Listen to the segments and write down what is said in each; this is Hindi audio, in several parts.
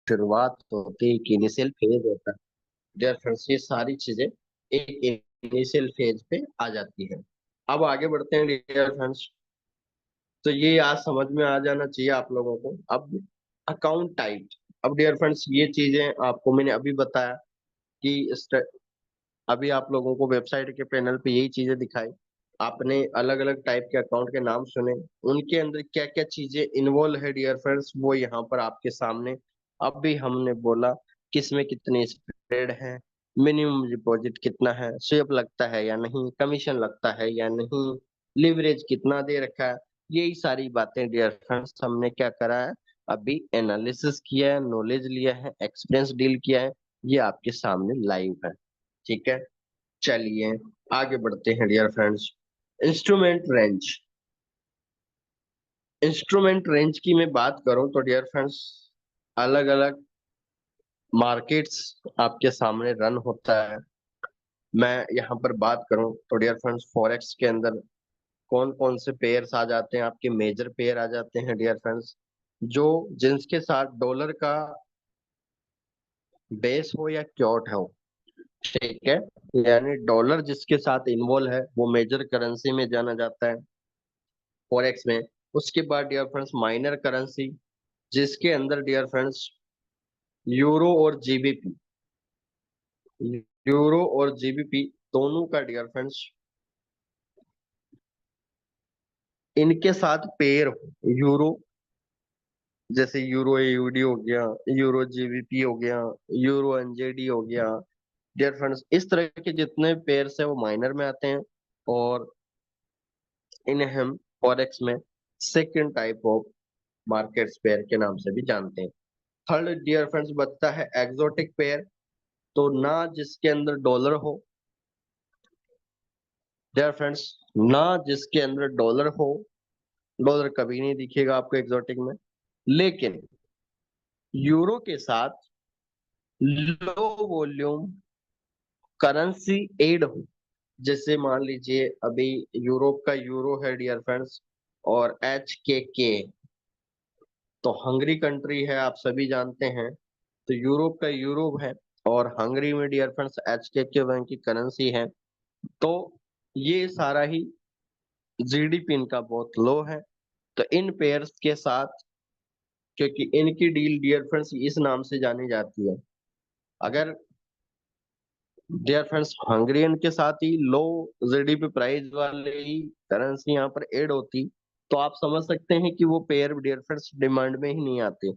शुरुआत होती है, एक इनिशियल फेज होता है। डियर फ्रेंड्स, ये सारी चीजें एक इनिशियल फेज पे आ जाती है। अब आगे बढ़ते हैं डियर फ्रेंड्स। तो ये आज समझ में आ जाना चाहिए आप लोगों को। अब अकाउंट टाइप। अब डियर फ्रेंड्स, ये चीजें आपको मैंने अभी बताया कि अभी आप लोगों को वेबसाइट के पैनल पे यही चीजें दिखाई। आपने अलग अलग टाइप के अकाउंट के नाम सुने, उनके अंदर क्या क्या चीजें इन्वॉल्व है डियर फ्रेंड्स, वो यहाँ पर आपके सामने। अब भी हमने बोला किसमें कितने स्प्रेड है, मिनिमम डिपॉजिट कितना है, स्वेप लगता है या नहीं, कमीशन लगता है या नहीं, लिवरेज कितना दे रखा है। यही सारी बातें डियर फ्रेंड्स हमने क्या करा है, अभी एनालिसिस किया है, नॉलेज लिया है, एक्सपीरियंस डील किया है। ये आपके सामने लाइव है। ठीक है, चलिए आगे बढ़ते हैं dear friends. Instrument range. Instrument range की मैं बात करूं तो डियर फ्रेंड्स, अलग अलग मार्केट्स आपके सामने रन होता है। मैं यहाँ पर बात करूं तो डियर फ्रेंड्स, फॉरेक्स के अंदर कौन कौन से पेयर्स आ जाते हैं, आपके मेजर पेयर आ जाते हैं डियर फ्रेंड्स, जो जिनके साथ डॉलर का बेस हो या क्योट हो। ठीक है, यानी डॉलर जिसके साथ इन्वॉल्व है वो मेजर करेंसी में जाना जाता है फॉरेक्स में। उसके बाद डियर फ्रेंड्स, माइनर करेंसी, जिसके अंदर डियर फ्रेंड्स यूरो और जीबीपी, यूरो और जीबीपी दोनों का डियर फ्रेंड्स इनके साथ पेयर हो। यूरो, जैसे यूरो एयूडी हो गया, यूरो जीबीपी हो गया, यूरो एनजेडी हो गया। डियर फ्रेंड्स, इस तरह के जितने पेयर्स है वो माइनर में आते हैं, और इन्हें हम फॉरेक्स में second type of markets pair के नाम से भी जानते हैं। थर्ड डियर फ्रेंड्स बचता है एक्सोटिक पेयर। तो ना जिसके अंदर डॉलर हो डियर फ्रेंड्स, ना जिसके अंदर डॉलर हो, डॉलर कभी नहीं दिखेगा आपको एक्सोटिक में, लेकिन यूरो के साथ लो वॉल्यूम करेंसी एड हो। जैसे मान लीजिए अभी यूरोप का यूरो है डियर फ्रेंड्स, और HKK, तो हंगरी कंट्री है, आप सभी जानते हैं। तो यूरोप का यूरो है, और हंगरी में डियर फ्रेंड्स HKK बैंक की करेंसी है। तो ये सारा ही जीडीपी इनका बहुत लो है। तो इन पेयर्स के साथ, क्योंकि इनकी डील डियर फ्रेंड्स इस नाम से जानी जाती है, अगर डियर फ्रेंड्स हंगरियन के साथ ही लो जीडीपी प्राइस वाले ही करेंसी यहाँ पर ऐड होती, तो आप समझ सकते हैं कि वो पेयर डियर फ्रेंड्स डिमांड में ही नहीं आते।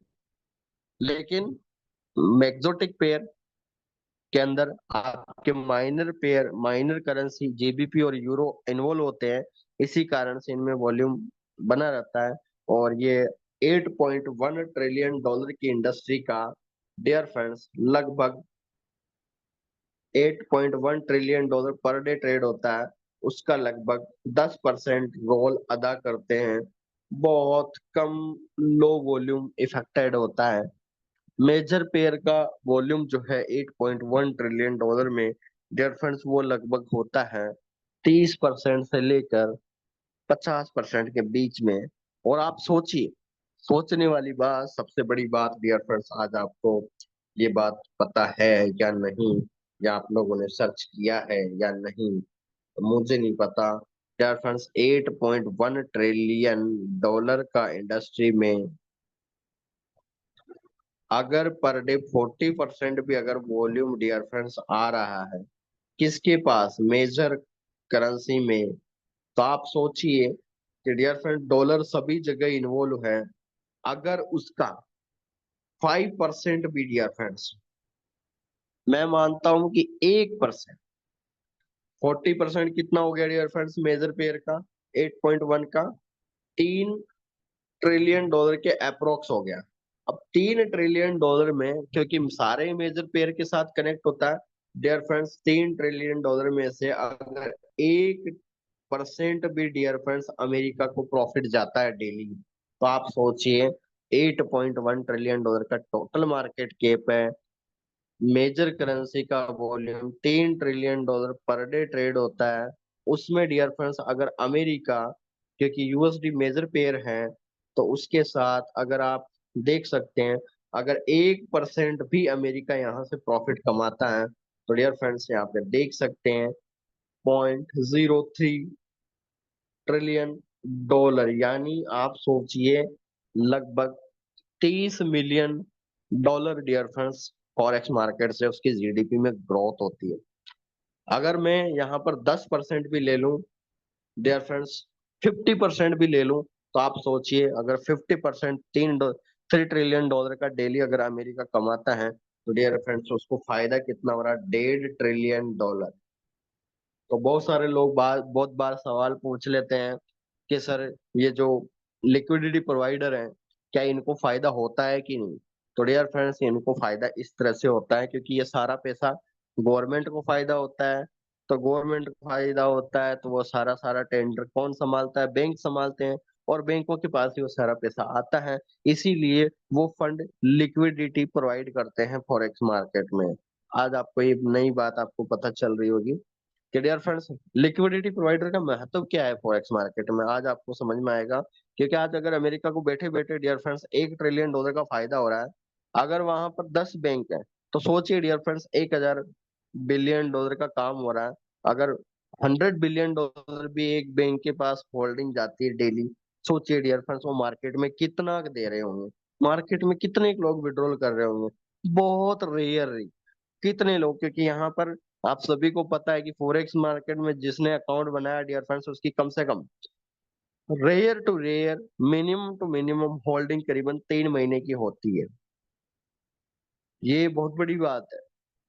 लेकिन मैक्सोटिक पेयर के अंदर आपके minor pair, minor currency GBP और यूरो इन्वॉल्व होते हैं। इसी कारण से इनमें वॉल्यूम बना रहता है। और ये 8.1 ट्रिलियन डॉलर की इंडस्ट्री का डियर फ्रेंड्स लगभग 8.1 trillion dollar per day trade होता है, उसका लगभग 10% रोल अदा करते हैं। बहुत कम लो वॉल्यूम इफेक्टेड होता है। मेजर पेयर का वॉल्यूम जो है 8.1 ट्रिलियन डॉलर में डियर फ्रेंड्स, वो लगभग होता है 30% से लेकर 50% के बीच में। और आप सोचिए, सोचने वाली बात, सबसे बड़ी बात डियर फ्रेंड्स, आज आपको ये बात पता है या नहीं, या आप लोगों ने सर्च किया है या नहीं, तो मुझे नहीं पता। डियर फ्रेंड्स, 8.1 ट्रिलियन डॉलर का इंडस्ट्री में अगर पर डे 40% भी अगर वॉल्यूम डियर फ्रेंड्स आ रहा है किसके पास, मेजर करेंसी में, तो आप सोचिए कि डियर फ्रेंड डॉलर सभी जगह इन्वॉल्व है। अगर उसका 5% भी डियर फ्रेंड्स, मैं मानता हूं कि 1%, 40% कितना हो गया डियर फ्रेंड्स मेजर पेयर का, 8.1 का 3 ट्रिलियन डॉलर के अप्रोक्स हो गया। अब 3 ट्रिलियन डॉलर में, क्योंकि सारे मेजर पेयर के साथ कनेक्ट होता है डियर फ्रेंड्स, 3 ट्रिलियन डॉलर में से अगर 1% भी डियर फ्रेंड्स अमेरिका को प्रॉफिट जाता है डेली, तो आप सोचिए 8.1 ट्रिलियन डॉलर का टोटल मार्केट कैप है। मेजर करेंसी का volume 3 trillion dollar per day trade होता है। उसमें डियर फ्रेंड्स अगर अमेरिका, क्योंकि यूएसडी मेजर पेयर है, तो उसके साथ अगर आप देख सकते हैं अगर 1% भी अमेरिका यहाँ से प्रॉफिट कमाता है तो डियर फ्रेंड्स यहाँ पे देख सकते हैं 0.03 ट्रिलियन डॉलर, यानी आप सोचिए लगभग 30 million dollar dear friends forex market से उसकी जीडीपी में ग्रोथ होती है। अगर मैं यहाँ पर 10% भी ले लूं डियर फ्रेंड्स, 50% भी ले लूं, तो आप सोचिए अगर 50% 3 ट्रिलियन डॉलर का डेली अगर अमेरिका कमाता है तो डियर फ्रेंड्स उसको फायदा कितना हो रहा है, 1.5 ट्रिलियन डॉलर। तो बहुत सारे लोग बहुत बार सवाल पूछ लेते हैं कि सर ये जो लिक्विडिटी प्रोवाइडर हैं क्या इनको फायदा होता है कि नहीं। तो डियर फ्रेंड्स इनको फायदा इस तरह से होता है क्योंकि ये सारा पैसा गवर्नमेंट को फायदा होता है। तो गवर्नमेंट को फायदा होता है तो वो सारा सारा टेंडर कौन संभालता है, बैंक संभालते हैं, और बैंकों के पास ही वो सारा पैसा आता है। इसीलिए वो फंड लिक्विडिटी प्रोवाइड करते हैं फॉरेक्स मार्केट में। आज आपको ये नई बात आपको पता चल रही होगी कि डियर फ्रेंड्स लिक्विडिटी प्रोवाइडर का महत्व क्या है फॉरेक्स मार्केट में, आज आपको समझ में आएगा। क्योंकि आज अगर अमेरिका को बैठे बैठे डियर फ्रेंड्स 1 ट्रिलियन डॉलर का फायदा हो रहा है, अगर वहां पर 10 बैंक है तो सोचिए डियर फ्रेंड्स 1,000 बिलियन डॉलर का काम हो रहा है। अगर 100 बिलियन डॉलर भी एक बैंक के पास होल्डिंग जाती है डेली, सोचिए डियर फ्रेंड्स वो मार्केट में कितना दे रहे होंगे, मार्केट में कितने लोग विड्रॉल कर रहे होंगे, बहुत रेयर, कितने लोग। क्योंकि यहाँ पर आप सभी को पता है कि फॉरेक्स मार्केट में जिसने अकाउंट बनाया डियर फ्रेंड्स उसकी कम से कम rare to rare minimum to minimum holding करीबन 3 महीने की होती है। ये बहुत बड़ी बात है।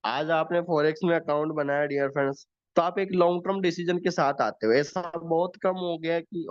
आज आपने फॉरेक्स में अकाउंट बनाया डियर फ्रेंड्स, तो आप एक लॉन्ग टर्म डिसीजन के साथ आते हो। ऐसा बहुत कम हो गया है कि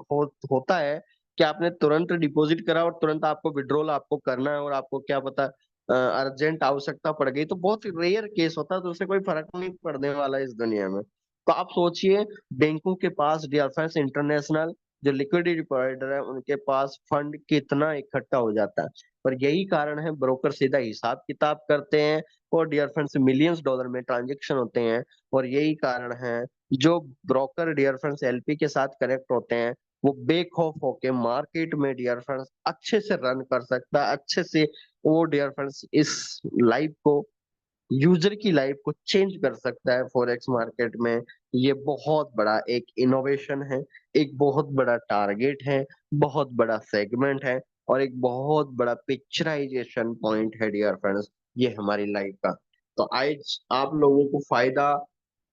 होता है कि आपने तुरंत डिपॉजिट करा और तुरंत आपको विड्रॉल आपको करना है और आपको क्या पता अर्जेंट आवश्यकता पड़ गई, तो बहुत रेयर केस होता है, तो उससे कोई फर्क नहीं पड़ने वाला इस दुनिया में। तो आप सोचिए बैंकों के पास डियर फ्रेंड्स इंटरनेशनल जो लिक्विडिटी प्रोवाइडर है उनके पास फंड कितना इकट्ठा हो जाता है। और यही कारण है ब्रोकर सीधा हिसाब किताब करते हैं और डियर फ्रेंड्स मिलियंस डॉलर में ट्रांजेक्शन होते हैं। और यही कारण है जो ब्रोकर डियर फ्रेंड्स एलपी के साथ कनेक्ट होते हैं वो बेखौफ होके मार्केट में डियर फ्रेंड्स अच्छे से रन कर सकता है, अच्छे से वो डियर फ्रेंड्स इस लाइफ को, यूजर की लाइफ को चेंज कर सकता है फॉरेक्स मार्केट में। ये बहुत बड़ा एक इनोवेशन है, एक बहुत बड़ा टारगेट है, बहुत बड़ा सेगमेंट है और एक बहुत बड़ा पिक्चराइजेशन पॉइंट है डियर फ्रेंड्स ये हमारी लाइफ का। तो आज आप लोगों को फायदा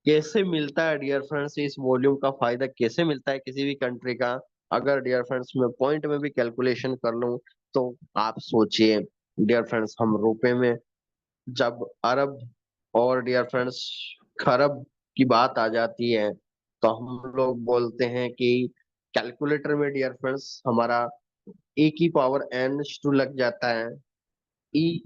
कैसे मिलता है डियर फ्रेंड्स, इस वॉल्यूम का फायदा कैसे मिलता है किसी भी कंट्री का, अगर डियर फ्रेंड्स मैं पॉइंट में भी कैलकुलेशन कर लूं तो आप सोचिए डियर फ्रेंड्स हम रुपए में जब अरब और डियर फ्रेंड्स खरब की बात आ जाती है तो हम लोग बोलते हैं कि कैलकुलेटर में डियर फ्रेंड्स हमारा ए की पावर एन टू लग जाता है, ई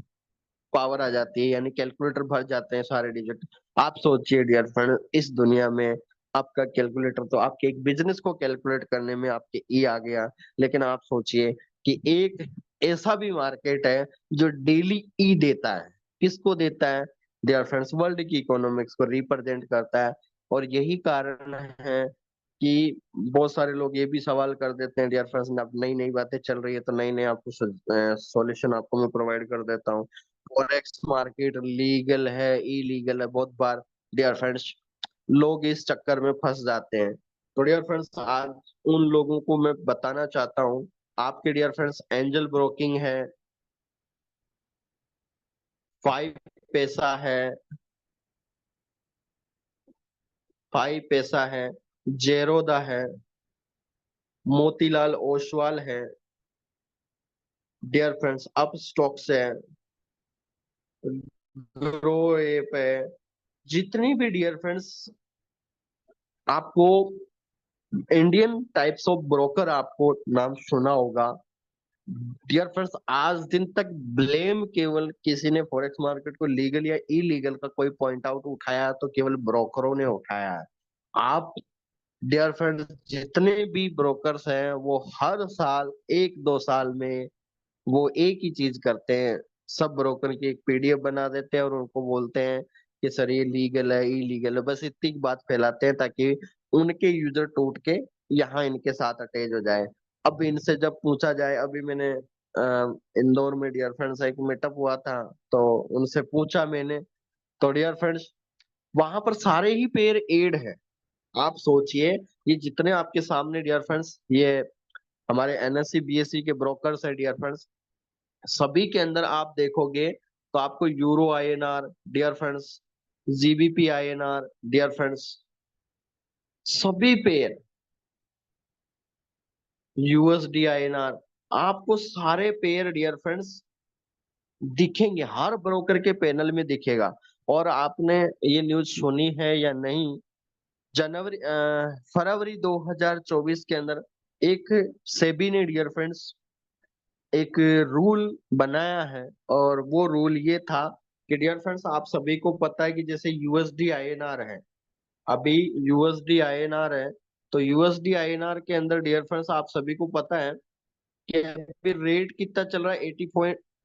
पावर आ जाती है, यानी कैलकुलेटर भर जाते हैं सारे डिजिट। आप सोचिए डियर फ्रेंड इस दुनिया में आपका कैलकुलेटर तो आपके एक बिजनेस को कैलकुलेट करने में आपके ई आ गया, लेकिन आप सोचिए कि एक ऐसा भी मार्केट है जो डेली ई देता है। किसको देता है डियर फ्रेंड्स, वर्ल्ड की इकोनॉमिक्स को रिप्रेजेंट करता है। और यही कारण है कि बहुत सारे लोग ये भी सवाल कर देते हैं डियर फ्रेंड्स, अब नई नई बातें चल रही है तो नई नई आपको सॉल्यूशन आपको मैं प्रोवाइड कर देता हूँ। फॉरेक्स मार्केट लीगल है इलीगल है, बहुत बार डियर फ्रेंड्स लोग इस चक्कर में फंस जाते हैं। तो डियर फ्रेंड्स आज उन लोगों को मैं बताना चाहता हूँ, आपके डियर फ्रेंड्स एंजल ब्रोकिंग है, 5 पैसा है, 5 पैसा है, जेरोदा है, मोतीलाल ओसवाल है, डियर फ्रेंड्स अप स्टॉक्स है, ग्रो एप है, जितनी भी डियर फ्रेंड्स आपको इंडियन टाइप्स ऑफ ब्रोकर आपको नाम सुना होगा, डियर फ्रेंड्स आज दिन तक ब्लेम केवल किसी ने फॉरेक्स मार्केट को लीगल या इलीगल का कोई पॉइंट आउट उठाया तो केवल ब्रोकरों ने उठाया है। आप डियर फ्रेंड्स जितने भी ब्रोकर्स हैं वो हर साल 1-2 साल में वो एक ही चीज करते हैं, सब ब्रोकर की एक पीडीएफ बना देते हैं और उनको बोलते हैं कि सर ये लीगल है इलीगल है, बस इतनी बात फैलाते हैं ताकि उनके यूजर टूट के यहाँ इनके साथ अटैच हो जाए। अब इनसे जब पूछा जाए, अभी मैंने इंदौर में डियर फ्रेंड्स एक मीटअप हुआ था, तो उनसे पूछा मैंने, तो डियर फ्रेंड्स वहां पर सारे ही पेयर एड है। आप सोचिए, ये जितने आपके सामने डियर फ्रेंड्स ये हमारे एनएससी बीएससी के ब्रोकर्स है डियर फ्रेंड्स, सभी के अंदर आप देखोगे तो आपको euro INR dear friends, GBP INR dear friends, सभी पेयर, यूएसडी आईएनआर, आपको सारे पेयर डियर फ्रेंड्स दिखेंगे, हर ब्रोकर के पैनल में दिखेगा। और आपने ये न्यूज सुनी है या नहीं, फरवरी 2024 के अंदर एक सेबी ने डियर फ्रेंड्स एक रूल बनाया है, और वो रूल ये था कि डियर फ्रेंड्स आप सभी को पता है कि जैसे यूएसडी आईएनआर है, अभी यूएसडी आईएनआर है, तो यूएसडी आईएनआर के अंदर डियर फ्रेंड्स आप सभी को पता है कि अभी रेट कितना चल रहा है,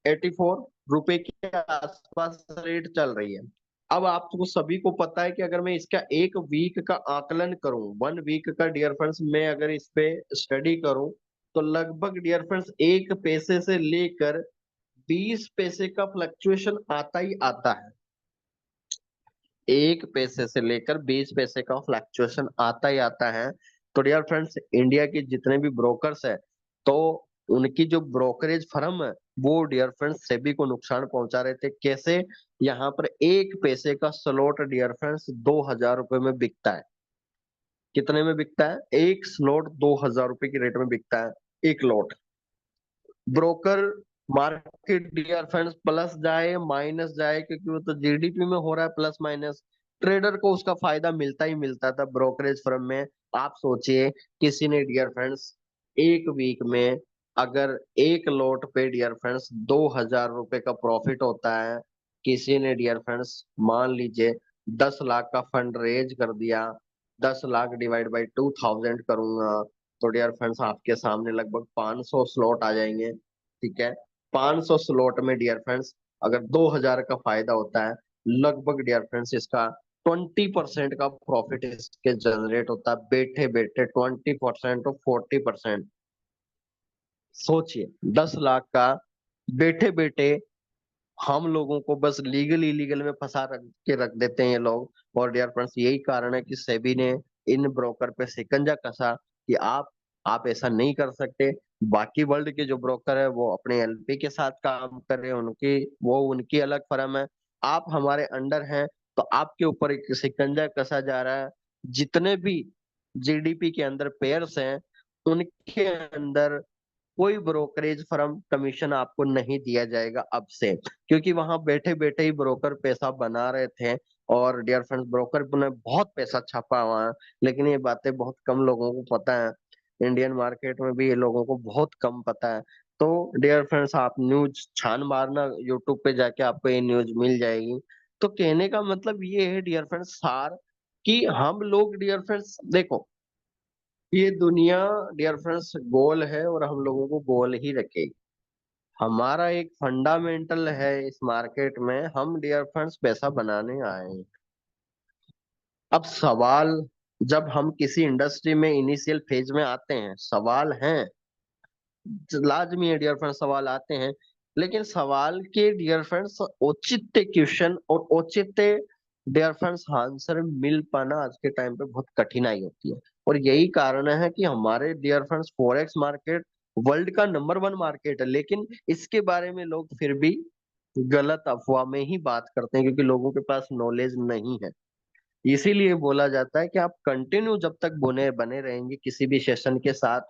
84 रुपए के आसपास रेट चल रही है। अब आपको सभी को पता है कि अगर मैं इसका एक वीक का आकलन करूं, 1 वीक का डियर फ्रेंड्स मैं अगर इस पे स्टडी करूं, तो लगभग डियर फ्रेंड्स 1 पैसे से लेकर 20 पैसे का फ्लक्चुएशन आता ही आता है। 1 पैसे से लेकर 20 पैसे का फ्लक्चुएशन आता ही आता है। तो डियर फ्रेंड्स इंडिया के जितने भी ब्रोकर्स है, तो उनकी जो ब्रोकरेज फर्म है, वो डियर फ्रेंड्स सेबी को नुकसान पहुंचा रहे थे। कैसे? यहाँ पर 1 पैसे का स्लॉट डियर फ्रेंड्स 2,000 रुपए में बिकता है। कितने में बिकता है? एक स्लॉट 2,000 रुपए की रेट में बिकता है, एक lot. Broker market dear friends plus जाए माइनस जाए, क्योंकि वो तो जीडीपी में हो रहा है प्लस माइनस, ट्रेडर को उसका फायदा मिलता ही मिलता था ब्रोकरेज फर्म में। आप सोचिए, किसी ने डियर फ्रेंड्स एक वीक में अगर एक लॉट पे डियर फ्रेंड्स 2,000 रुपए का प्रॉफिट होता है, किसी ने डियर फ्रेंड्स मान लीजिए 10 लाख का फंड रेज कर दिया, 10 लाख डिवाइड बाई 2,000 करूंगा, तो डियर फ्रेंड्स आपके सामने लगभग 500 स्लॉट आ जाएंगे। ठीक है, 500 स्लॉट में डियर फ्रेंड्स अगर 2,000 का फायदा होता है, लगभग डियर फ्रेंड्स इसका 20% का प्रॉफिट इसके जनरेट होता है, बैठे बैठे 20% और 40%। सोचिए, 10 लाख का बैठे बैठे हम लोगों को बस लीगल इलीगल में फंसा रख के रख देते हैं ये लोग। और डियर फ्रेंड्स यही कारण है कि सेबी ने इन ब्रोकर पे शिकंजा कसा कि आप ऐसा नहीं कर सकते। बाकी वर्ल्ड के जो ब्रोकर है वो अपने एलपी के साथ काम कर रहे हैं, उनकी अलग फर्म है, आप हमारे अंडर हैं, तो आपके ऊपर एक शिकंजा कसा जा रहा है। जितने भी जीडीपी के अंदर पेयर्स हैं, उनके अंदर कोई ब्रोकरेज फर्म कमीशन आपको नहीं दिया जाएगा अब से, क्योंकि वहां बैठे बैठे ही ब्रोकर पैसा बना रहे थे। और डियर फ्रेंड्स ब्रोकर ने बहुत पैसा छापा हुआ है, लेकिन ये बातें बहुत कम लोगों को पता है। इंडियन मार्केट में भी ये लोगों को बहुत कम पता है। तो डियर फ्रेंड्स आप न्यूज छान मारना, यूट्यूब पे जाके आपको ये न्यूज मिल जाएगी। तो कहने का मतलब ये है डियर फ्रेंड्स सार, कि हम लोग डियर फ्रेंड्स देखो, ये दुनिया डियर फ्रेंड्स गोल है और हम लोगों को गोल ही रखेगी। हमारा एक फंडामेंटल है इस मार्केट में, हम डियर फ्रेंड्स पैसा बनाने आए हैं। अब सवाल, जब हम किसी इंडस्ट्री में इनिशियल फेज में आते हैं, सवाल हैं, लाजमी है डियर फ्रेंड्स, सवाल आते हैं। लेकिन सवाल के डियर फ्रेंड्स औचित्य क्वेश्चन और औचित्य डियर फ्रेंड्स आंसर मिल पाना आज के टाइम पे बहुत कठिनाई होती है। और यही कारण है कि हमारे dear friends forex market world का नंबर 1 मार्केट है, लेकिन इसके बारे में लोग फिर भी गलत अफवाह में ही बात करते हैं, क्योंकि लोगों के पास नॉलेज नहीं है। इसीलिए बोला जाता है कि आप कंटिन्यू जब तक बने बने रहेंगे किसी भी सेशन के साथ,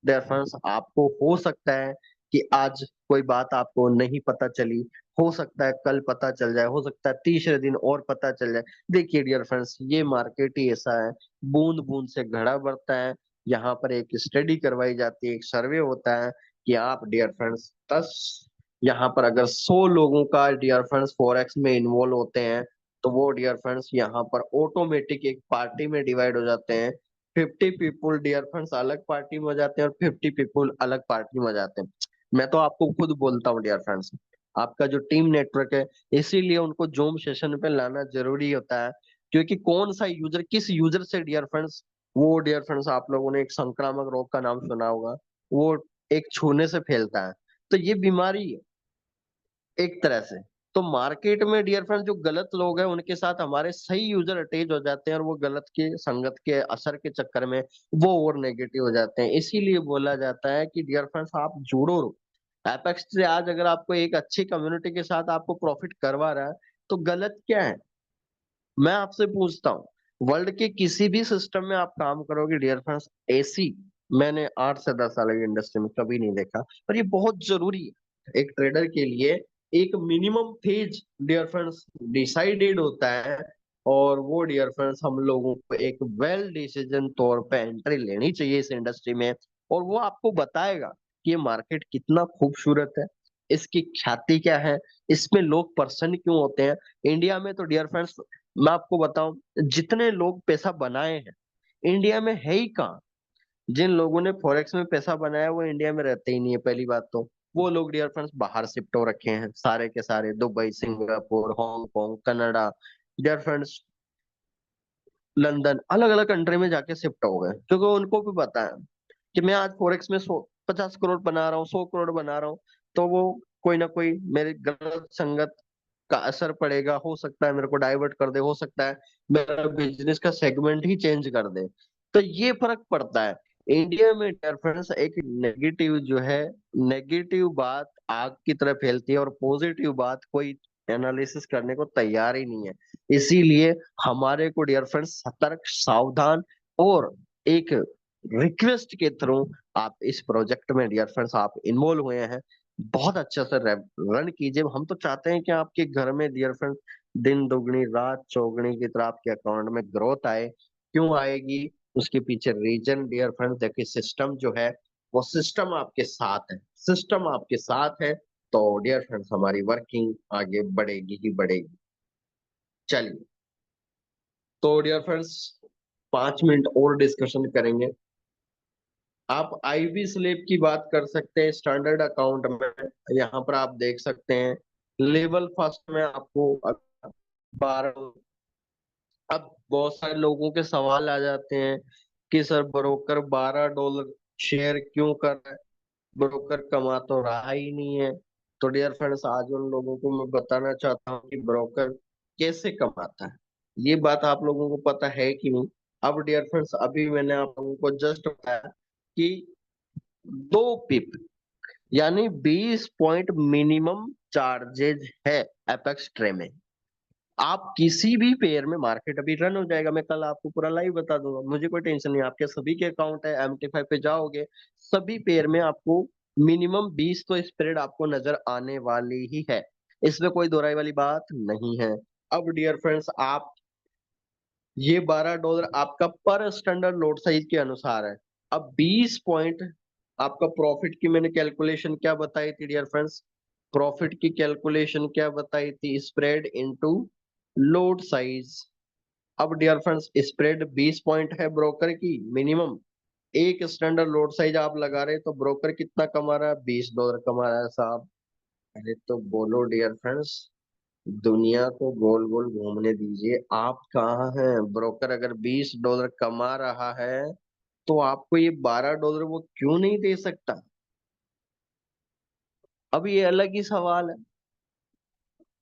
डियर फ्रेंड्स आपको हो सकता है कि आज कोई बात आपको नहीं पता चली, हो सकता है कल पता चल जाए, हो सकता है तीसरे दिन और पता चल जाए। देखिए डियर फ्रेंड्स ये मार्केट ही ऐसा है, बूंद बूंद से घड़ा बढ़ता है। यहाँ पर एक स्टडी करवाई जाती है, एक सर्वे होता है कि आप डियर फ्रेंड्स 10, यहाँ पर अगर 100 लोगों का डियर फ्रेंड्स फॉरेक्स में इन्वॉल्व होते हैं, तो वो डियर फ्रेंड्स यहाँ पर ऑटोमेटिक एक पार्टी में डिवाइड हो जाते हैं। 50 पीपुल डियर फ्रेंड्स अलग पार्टी में हो जाते हैं और 50 पीपुल अलग पार्टी में हो जाते हैं। मैं तो आपको खुद बोलता हूँ डियर फ्रेंड्स, आपका जो टीम नेटवर्क है, इसीलिए उनको जूम सेशन पे लाना जरूरी होता है। क्योंकि कौन सा यूजर किस यूजर से डियर फ्रेंड्स, वो डियर फ्रेंड्स आप लोगों ने एक संक्रामक रोग का नाम सुना होगा, वो एक छूने से फैलता है। तो तो ये बीमारी है एक तरह से। तो मार्केट में डियर फ्रेंड जो गलत लोग हैं उनके साथ हमारे सही यूजर अटैच हो जाते हैं, और वो गलत के संगत के असर के चक्कर में वो और नेगेटिव हो जाते हैं। इसीलिए बोला जाता है कि डियर फ्रेंड्स आप जुड़ो रहो। एपेक्स से आज अगर आपको एक अच्छी कम्युनिटी के साथ आपको प्रॉफिट करवा रहा है तो गलत क्या है? मैं आपसे पूछता हूँ, वर्ल्ड के किसी भी सिस्टम में आप काम करोगे डियर फ्रेंड्स, एसी मैंने 8 से 10 साल की इंडस्ट्री में कभी नहीं देखा। पर ये बहुत जरूरी है एक ट्रेडर के लिए। एक minimum phase dear friends decided होता है, और वो डियर फ्रेंड्स हम लोगों को एक वेल डिसीजन तौर पे एंट्री लेनी चाहिए इस इंडस्ट्री में। और वो आपको बताएगा कि ये मार्केट कितना खूबसूरत है, इसकी ख्याति क्या है, इसमें लोग पर्सन क्यों होते हैं। इंडिया में तो डियर फ्रेंड्स मैं आपको बताऊं, जितने लोग पैसा बनाए हैं इंडिया में है ही कहाँ। जिन लोगों ने फॉरेक्स में पैसा बनाया वो इंडिया में रहते ही नहीं है पहली बात तो। वो लोग डियर फ्रेंड्स बाहर शिफ्ट हो रखे हैं सारे के सारे, Dubai, Singapore, Hong Kong, Canada, dear friends London, अलग अलग कंट्री में जाके शिफ्ट हो गए, क्योंकि उनको भी पता है कि मैं आज फॉरेक्स में 50 करोड़ बना रहा हूँ, 100 करोड़ बना रहा हूँ, तो वो कोई ना कोई मेरे गलत संगत का असर पड़ेगा, हो सकता है मेरे को डाइवर्ट कर दे, हो सकता है मेरा बिजनेस का सेगमेंट ही चेंज कर दे। तो ये फर्क पड़ता है। इंडिया में डिफरेंस एक नेगेटिव जो है, नेगेटिव बात आग की तरह फैलती है, और पॉजिटिव बात कोई एनालिसिस करने को तैयार ही नहीं है। इसीलिए हमारे को डियर फ्रेंड्स सतर्क, सावधान और एक रिक्वेस्ट के थ्रू आप इस प्रोजेक्ट में डियर फ्रेंड्स आप इन्वॉल्व हुए हैं, बहुत अच्छे से रन कीजिए। हम तो चाहते हैं कि आपके घर में डियर फ्रेंड्स दिन दुगनी रात चौगनी की तरह आपके अकाउंट में ग्रोथ आए। क्यों आएगी? उसके पीछे रीजन डियर फ्रेंड्स देखिए, सिस्टम जो है वो सिस्टम आपके साथ है, सिस्टम आपके साथ है, तो डियर फ्रेंड्स हमारी वर्किंग आगे बढ़ेगी ही बढ़ेगी। चलिए, तो डियर फ्रेंड्स 5 मिनट और डिस्कशन करेंगे। आप आईबी स्लैब की बात कर सकते हैं स्टैंडर्ड अकाउंट में। यहाँ पर आप देख सकते हैं लेवल फर्स्ट में आपको 12। अब बहुत सारे लोगों के सवाल आ जाते हैं कि सर ब्रोकर $12 शेयर क्यों कर रहा है, ब्रोकर कमा तो रहा ही नहीं है। तो डियर फ्रेंड्स आज उन लोगों को मैं बताना चाहता हूँ कि ब्रोकर कैसे कमाता है। ये बात आप लोगों को पता है कि नहीं? अब डियर फ्रेंड्स अभी मैंने आप लोगों को जस्ट बताया कि 2 पिप यानी 20 पॉइंट मिनिमम चार्जेज है एपेक्स ट्रे में। आप किसी भी पेयर में, मार्केट अभी रन हो जाएगा, मैं कल आपको पूरा लाइव बता दूंगा, मुझे कोई टेंशन नहीं। आपके सभी के अकाउंट है, MT5 पे जाओगे, सभी पेयर में आपको मिनिमम 20 तो स्प्रेड आपको नजर आने वाली ही है। इसमें कोई दोहराई वाली बात नहीं है। अब डियर फ्रेंड्स आप ये $12 आपका पर स्टैंडर्ड लोड साइज के अनुसार है। अब 20 पॉइंट आपका प्रॉफिट की मैंने कैलकुलेशन क्या बताई थी डियर फ्रेंड्स? प्रॉफिट की कैलकुलेशन क्या बताई थी? Spread into load size. अब डियर फ्रेंड्स स्प्रेड 20 पॉइंट है ब्रोकर की मिनिमम। एक स्टैंडर्ड लोड साइज आप लगा रहे तो ब्रोकर कितना कमा रहा है? $20 कमा रहा है साहब। अरे तो बोलो डियर फ्रेंड्स, दुनिया को गोल गोल घूमने दीजिए। आप कहाँ हैं? ब्रोकर अगर $20 कमा रहा है तो आपको ये $12 वो क्यों नहीं दे सकता? अब ये अलग ही सवाल है।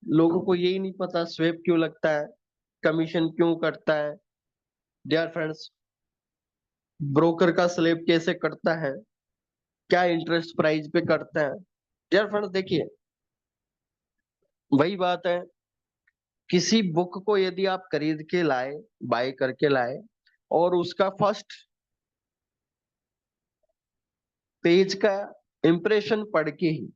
लोगों को यही नहीं पता स्वेप क्यों लगता है, कमीशन क्यों कटता है, डियर फ्रेंड्स ब्रोकर का स्लेब कैसे कटता है, क्या इंटरेस्ट प्राइस पे कटता है। डियर फ्रेंड्स देखिए, वही बात है, किसी बुक को यदि आप खरीद के लाए, बाय करके लाए, और उसका फर्स्ट पेज का इंप्रेशन पढ़ के ही,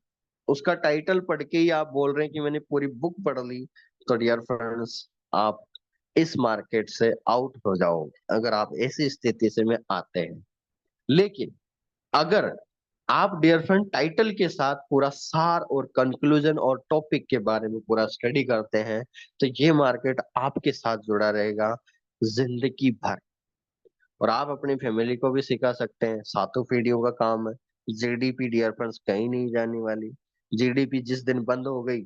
उसका टाइटल पढ़ के ही आप बोल रहे हैं कि मैंने पूरी बुक पढ़ ली, तो डियर फ्रेंड्स आप इस मार्केट से आउट हो जाओगे अगर आप ऐसी स्थिति से में आते हैं। लेकिन अगर आप डियर फ्रेंड टाइटल के साथ पूरा सार और कंक्लूजन और टॉपिक के बारे में पूरा स्टडी करते हैं, तो ये मार्केट आपके साथ जुड़ा रहेगा जिंदगी भर। और आप अपनी फैमिली को भी सिखा सकते हैं, सातों पीढ़ियों का काम है। जीडीपी डियर फ्रेंड्स कहीं नहीं जाने वाली। जीडीपी जिस दिन बंद हो गई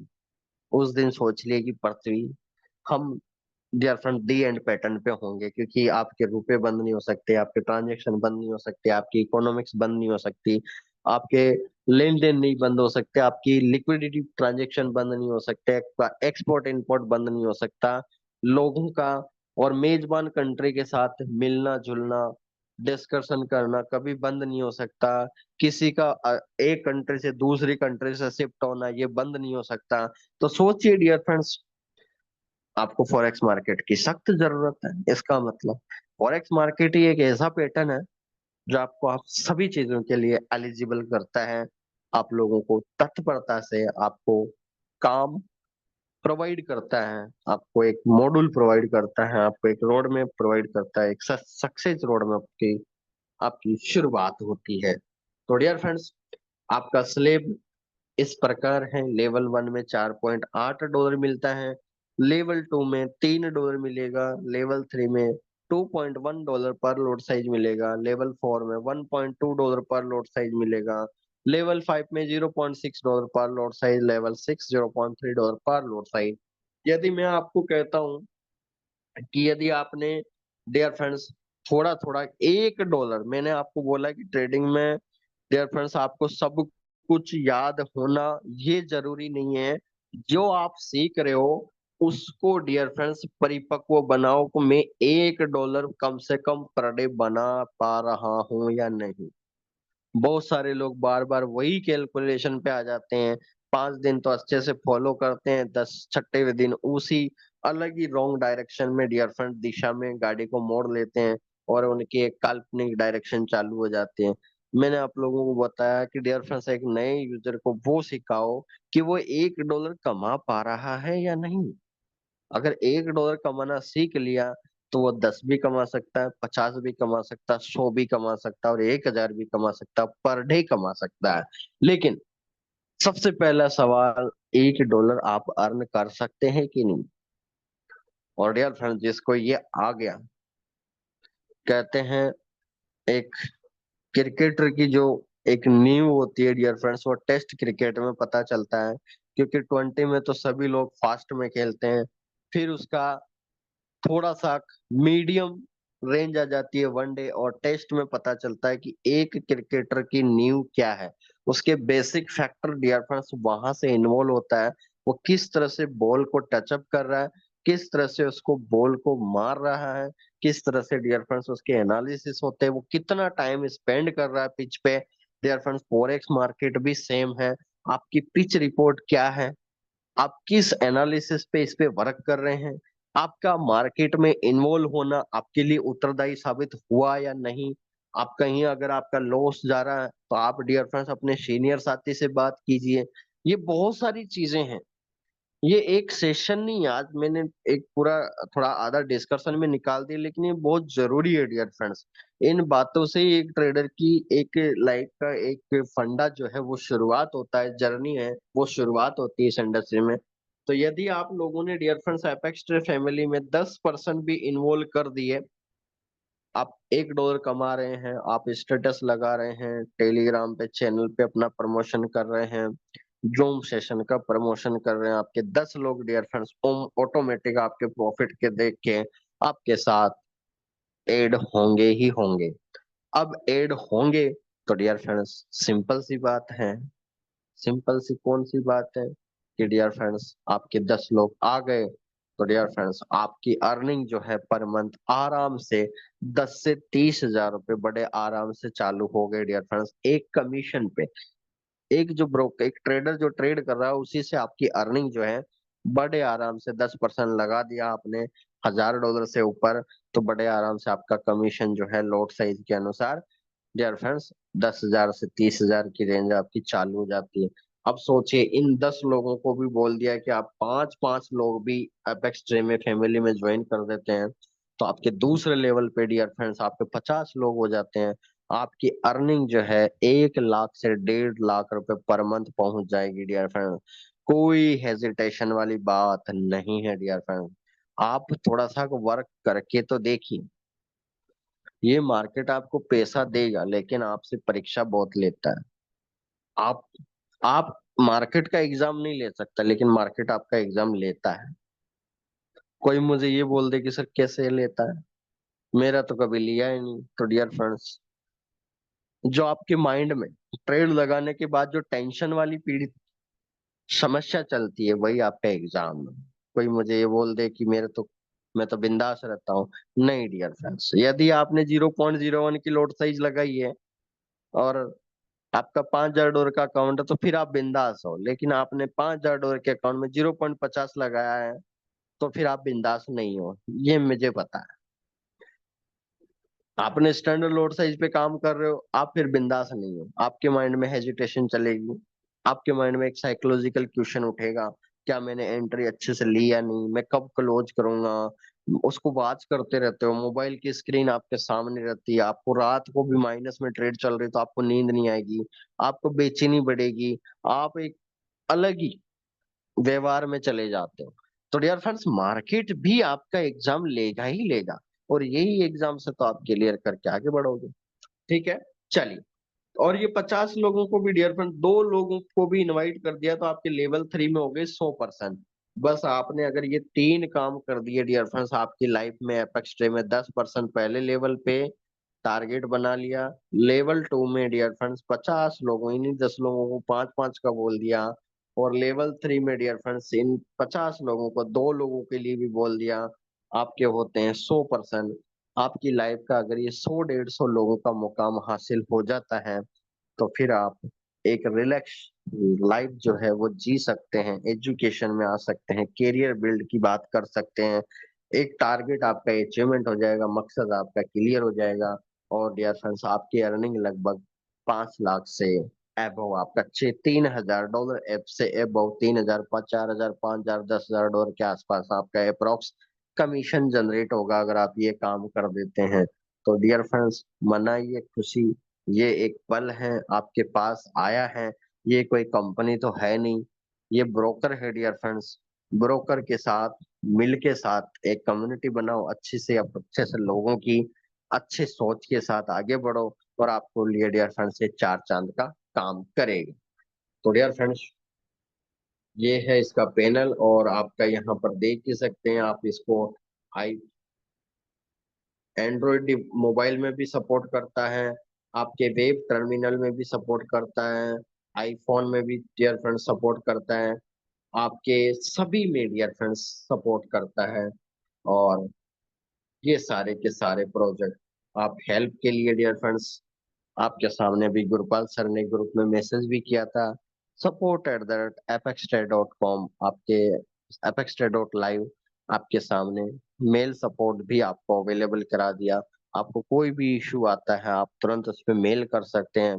उस दिन सोच लिए कि पृथ्वी, हम dear friend the end pattern पे होंगे, क्योंकि आपके रुपए बंद नहीं हो सकते, आपके ट्रांजेक्शन बंद नहीं हो सकते, आपकी इकोनॉमिक्स बंद नहीं हो सकती। आपके लेन देन नहीं बंद हो सकते, आपकी लिक्विडिटी ट्रांजेक्शन बंद नहीं हो सकते, एक्सपोर्ट इंपोर्ट बंद नहीं हो सकता, लोगों का और मेजबान कंट्री के साथ मिलना जुलना डिस्कशन करना कभी बंद नहीं हो सकता, किसी का एक कंट्री से दूसरी कंट्री से शिफ्ट होना ये बंद नहीं हो सकता। तो सोचिए डियर फ्रेंड्स, आपको फॉरेक्स मार्केट की सख्त जरूरत है। इसका मतलब फॉरेक्स मार्केट ही एक ऐसा पैटर्न है जो आपको आप सभी चीजों के लिए एलिजिबल करता है। आप लोगों को तत्परता से आपको काम प्रोवाइड करता है, आपको एक मॉड्यूल प्रोवाइड करता है, आपको एक रोड मैप प्रोवाइड करता है, एक सक्सेस रोड मैप की आपकी शुरुआत होती है। तो डियर फ्रेंड्स, आपका स्लेब इस प्रकार है। लेवल 1 में $4.8 मिलता है, लेवल 2 में $3 मिलेगा, लेवल 3 में $2.1 पर लोड साइज मिलेगा, लेवल 4 में $1.2 पर लोड साइज मिलेगा, लेवल 5 में $0.6 पर लोड साइज, लेवल 6 $0.3 पर लोड साइज। यदि मैं आपको कहता हूं कि यदि आपने डियर फ्रेंड्स थोड़ा थोड़ा $1, मैंने आपको बोला कि ट्रेडिंग में डियर फ्रेंड्स आपको सब कुछ याद होना ये जरूरी नहीं है। जो आप सीख रहे हो उसको डियर फ्रेंड्स परिपक्व बनाओ को मैं $1 कम से कम पर डे बना पा रहा हूं या नहीं। बहुत सारे लोग बार बार वही कैलकुलेशन पे आ जाते हैं, 5 दिन तो अच्छे से फॉलो करते हैं, 10 छठे दिन उसी अलग ही रॉन्ग डायरेक्शन में डियर फ्रेंड दिशा में गाड़ी को मोड़ लेते हैं और उनकी एक काल्पनिक डायरेक्शन चालू हो जाती है। मैंने आप लोगों को बताया कि डियर फ्रेंड्स एक नए यूजर को वो सिखाओ कि वो $1 कमा पा रहा है या नहीं। अगर $1 कमाना सीख लिया तो वो 10 भी कमा सकता है, 50 भी कमा सकता है, 100 भी कमा सकता है और 1000 भी कमा सकता है, पर डे कमा सकता है। लेकिन सबसे पहला सवाल, $1 आप अर्न कर सकते हैं कि नहीं। और डियर फ्रेंड, जिसको ये आ गया, कहते हैं एक क्रिकेटर की जो एक नींव होती है डियर फ्रेंड्स, वो टेस्ट क्रिकेट में पता चलता है। क्योंकि 20 में तो सभी लोग फास्ट में खेलते हैं, फिर उसका थोड़ा सा मीडियम रेंज आ जाती है वनडे, और टेस्ट में पता चलता है कि एक क्रिकेटर की नींव क्या है। उसके बेसिक फैक्टर डियर फ्रेंड्स वहां से इन्वॉल्व होता है। वो किस तरह से बॉल को टचअप कर रहा है, किस तरह से उसको बॉल को मार रहा है, किस तरह से डियर फ्रेंड्स उसके एनालिसिस होते हैं, वो कितना टाइम स्पेंड कर रहा है पिच पे। डियर फ्रेंड्स फॉरेक्स मार्केट भी सेम है। आपकी पिच रिपोर्ट क्या है, आप किस एनालिसिस पे इस पे वर्क कर रहे हैं, आपका मार्केट में इन्वॉल्व होना आपके लिए उत्तरदायी साबित हुआ या नहीं। आप कहीं अगर आपका लॉस जा रहा है तो आप डियर फ्रेंड्स अपने सीनियर साथी से बात कीजिए। ये बहुत सारी चीजें हैं। ये एक सेशन नहीं, आज मैंने एक पूरा थोड़ा आधा डिस्कशन में निकाल दिया, लेकिन ये बहुत जरूरी है डियर फ्रेंड्स। इन बातों से ही एक ट्रेडर की एक लाइफ का एक फंडा जो है वो शुरुआत होता है, जर्नी है वो शुरुआत होती है इस इंडस्ट्री में। तो यदि आप लोगों ने dear friends Apex Trade family में 10% भी इन्वॉल्व कर दिए, आप $1 कमा रहे हैं, आप स्टेटस लगा रहे हैं, टेलीग्राम पे चैनल पे अपना प्रमोशन कर रहे हैं, जूम सेशन का प्रमोशन कर रहे हैं, आपके 10 लोग डियर फ्रेंड्स ऑटोमेटिक आपके प्रॉफिट के देख के आपके साथ ऐड होंगे ही होंगे। अब ऐड होंगे तो डियर फ्रेंड्स सिंपल सी बात है, सिंपल सी कौन सी बात है कि डियर फ्रेंड्स आपके 10 लोग आ गए तो डियर फ्रेंड्स आपकी अर्निंग जो है पर मंथ आराम से 10 से 30 हजार रुपए बड़े आराम से चालू हो गए डियर फ्रेंड्स, एक कमीशन पे। एक जो ब्रोकर एक ट्रेडर जो ट्रेड कर रहा है उसी से आपकी अर्निंग जो है बड़े आराम से 10% लगा दिया आपने $1000 से ऊपर, तो बड़े आराम से आपका कमीशन जो है लॉट साइज के अनुसार डियर फ्रेंड्स 10 हजार से 30 हजार की रेंज आपकी चालू हो जाती है। अब सोचिए इन 10 लोगों को भी बोल दिया कि आप पांच पांच लोग भी अपेक्स ट्रे में फैमिली में ज्वाइन कर देते हैं, तो आपके दूसरे लेवल पे डियर फ्रेंड्स आपके 50 लोग हो जाते हैं। आपकी अर्निंग जो है 1 लाख से 1.5 लाख रुपए पर मंथ पहुंच जाएगी डियर फ्रेंड। कोई हेजिटेशन वाली बात नहीं है डियर फ्रेंड। आप थोड़ा सा वर्क करके तो देखिए, ये मार्केट आपको पैसा देगा लेकिन आपसे परीक्षा बहुत लेता है। आप आप मार्केट का एग्जाम नहीं ले सकता, लेकिन मार्केट आपका एग्जाम लेता है। कोई मुझे ये बोल दे कि सर कैसे लेता है, मेरा तो कभी लिया ही नहीं। तो डियर फ्रेंड्स जो आपके माइंड में ट्रेड लगाने के बाद जो टेंशन वाली पीड़ित समस्या चलती है, वही आपका एग्जाम है। कोई मुझे ये बोल दे कि मैं तो बिंदास रहता हूँ, नहीं डियर फ्रेंड्स, यदि आपने 0.01 की लॉट साइज लगाई है और आपका 5,000 डॉलर का अकाउंट है, तो फिर आप बिंदास हो। लेकिन आपने 5,000 डॉलर के अकाउंट में 0.50 लगाया है, तो फिर आप बिंदास नहीं हो, ये मुझे पता है। आपने स्टैंडर्ड लोड साइज पे काम कर रहे हो, आप फिर बिंदास नहीं हो, आपके माइंड में हेजिटेशन चलेगी, आपके माइंड में एक साइकोलॉजिकल क्वेश्चन उठेगा, क्या मैंने एंट्री अच्छे से ली या नहीं, मैं कब क्लोज करूंगा। उसको वॉच करते रहते हो, मोबाइल की स्क्रीन आपके सामने रहती है, आपको रात को भी माइनस में ट्रेड चल रही तो आपको नींद नहीं आएगी, आपको बेचैनी बढ़ेगी, आप एक अलग ही व्यवहार में चले जाते हो। तो डियर फ्रेंड्स, मार्केट भी आपका एग्जाम लेगा ही लेगा, और यही एग्जाम से तो आप क्लियर करके आगे बढ़ोगे। ठीक है, चलिए। और ये 50 लोगों को भी डियर फ्रेंड, 2 लोगों को भी इनवाइट कर दिया तो आपके लेवल 3 में हो गए 100%। बस आपने अगर ये 3 काम कर दिए डियर फ्रेंड्स, आपकी लाइफ में एपेक्स ट्रे में 10% पहले लेवल पे टारगेट बना लिया। लेवल 2 में डियर फ्रेंड्स 50 लोगों, इन्हीं 10 लोगों को 5-5 का बोल दिया। और लेवल 3 में डियर फ्रेंड्स इन 50 लोगों को 2 लोगों के लिए भी बोल दिया, आपके होते हैं 100%। आपकी लाइफ का अगर ये 100-150 लोगों का मुकाम हासिल हो जाता है, तो फिर आप एक रिलैक्स लाइफ जो है वो जी सकते हैं, एजुकेशन में आ सकते हैं, करियर बिल्ड की बात कर सकते हैं, एक टारगेट आपका अचीवमेंट हो जाएगा, मकसद आपका क्लियर हो जाएगा। और डियर फ्रेंड्स, आपकी अर्निंग लगभग 5 लाख से एबव, आपका 3,000 डॉलर एप से एबव 3,000, 4,000, 5,000, 10,000 डॉलर के आसपास आपका अप्रोक्स कमीशन जनरेट होगा अगर आप ये काम कर देते हैं। तो डियर फ्रेंड्स, मनाइए खुशी, ये एक पल है आपके पास आया है, ये कोई कंपनी तो है नहीं, ये ब्रोकर है डियर फ्रेंड्स। ब्रोकर के साथ मिल के साथ एक कम्युनिटी बनाओ, अच्छे से लोगों की अच्छे सोच के साथ आगे बढ़ो, और आपको लिए डियर फ्रेंड्स ये 4 चांद का काम करेगा। तो डियर फ्रेंड्स, ये है इसका पैनल, और आपका यहाँ पर देख ही सकते हैं आप इसको। आई एंड्रॉइड मोबाइल में भी सपोर्ट करता है, आपके वेब टर्मिनल में भी सपोर्ट करता है, आईफोन में भी डियर फ्रेंड्स सपोर्ट करता है, आपके सभी में डियर फ्रेंड्स सपोर्ट करता है। और ये सारे के सारे प्रोजेक्ट आप हेल्प के लिए डियर फ्रेंड्स, आपके सामने भी गुरपाल सर ने ग्रुप में मैसेज भी किया था, support@apextray.com, आपके apextray.live, आपके सामने मेल सपोर्ट भी आपको अवेलेबल करा दिया। आपको कोई भी इशू आता है, आप तुरंत उस पर मेल कर सकते हैं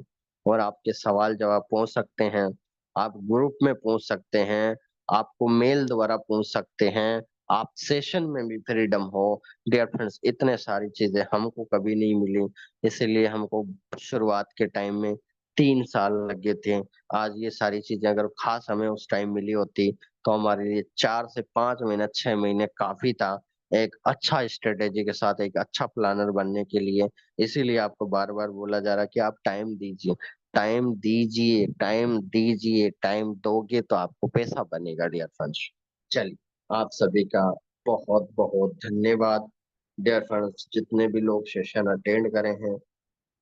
और आपके सवाल जवाब पूछ सकते हैं, आप ग्रुप में पूछ सकते हैं, आपको मेल द्वारा पूछ सकते हैं, आप सेशन में भी फ्रीडम हो। डियर फ्रेंड्स, इतने सारी चीजें हमको कभी नहीं मिली, इसीलिए हमको शुरुआत के टाइम में 3 साल लगे थे। आज ये सारी चीजें अगर खास हमें उस टाइम मिली होती, तो हमारे लिए 4 से 5 महीने, 6 महीने काफी था एक अच्छा स्ट्रेटेजी के साथ, एक अच्छा प्लानर बनने के लिए। इसीलिए आपको बार बार बोला जा रहा है कि आप टाइम दीजिए, टाइम दीजिए, टाइम दीजिए, टाइम दोगे तो आपको पैसा बनेगा डियर फ्रेंड्स। चलिए, आप सभी का बहुत बहुत धन्यवाद डियर फ्रेंड्स, जितने भी लोग सेशन अटेंड करे हैं।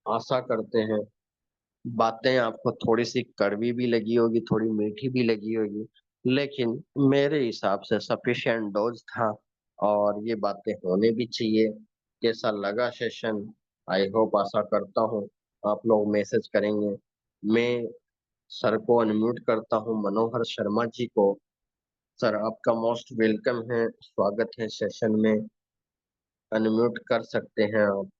आशा करते हैं बातें आपको थोड़ी सी कड़वी भी लगी होगी, थोड़ी मीठी भी लगी होगी, लेकिन मेरे हिसाब से सफिशिएंट डोज था, और ये बातें होने भी चाहिए। कैसा लगा सेशन? आई होप, आशा करता हूँ आप लोग मैसेज करेंगे। मैं सर को अनम्यूट करता हूँ, मनोहर शर्मा जी को। सर, आपका मोस्ट वेलकम है, स्वागत है सेशन में, अनम्यूट कर सकते हैं आप।